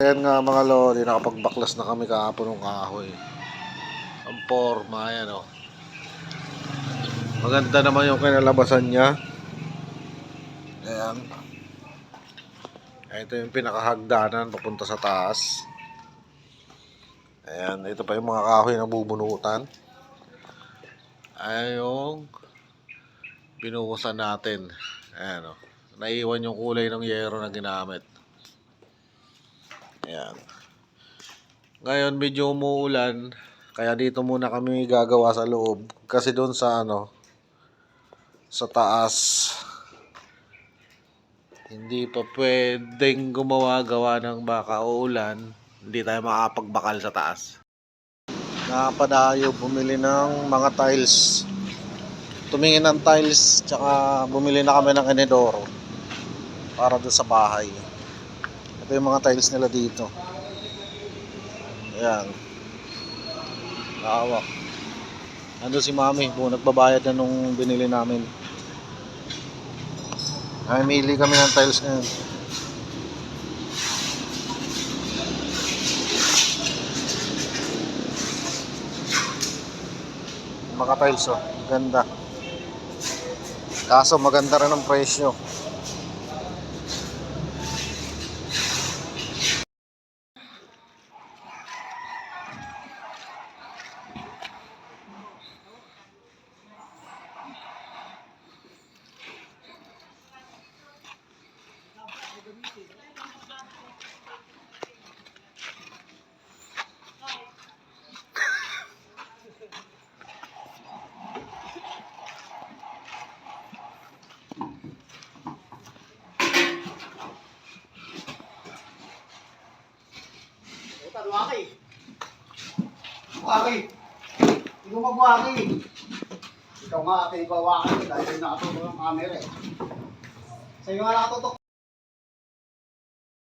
Ayan nga mga lodi, nakapagbaklas na kami kahapon ng kahoy. Ang forma, ayan o. Maganda naman yung kinalabasan niya. Ayan. Ito yung pinakahagdanan papunta sa taas. Ayan, ito pa yung mga kahoy na bubunutan. Ayan yung binuhusan natin. Ayan o. Naiwan yung kulay ng yero na ginamit. Ayan. Ngayon medyo umuulan, kaya dito muna kami gagawa sa loob. Kasi doon sa sa taas, hindi pa pwedeng gawa ng baka uulan. Hindi tayo makapagbakal sa taas. Napadayo bumili ng mga tiles. Tumingin ng tiles, tsaka bumili na kami ng inidoro para doon sa bahay. Ito yung mga tiles nila dito. Ayan. Hawak. Ando si Mami, nagbabayad na nung binili namin. Ay, mili kami ng tiles ngayon. Mga tiles oh, ganda. Kaso maganda rin ang presyo. Waki. Waki. Hindi mo magwaki. Ikaw nga aking iwawaki dahil nakatutok ang camera eh. Sa iyo nga nakatutok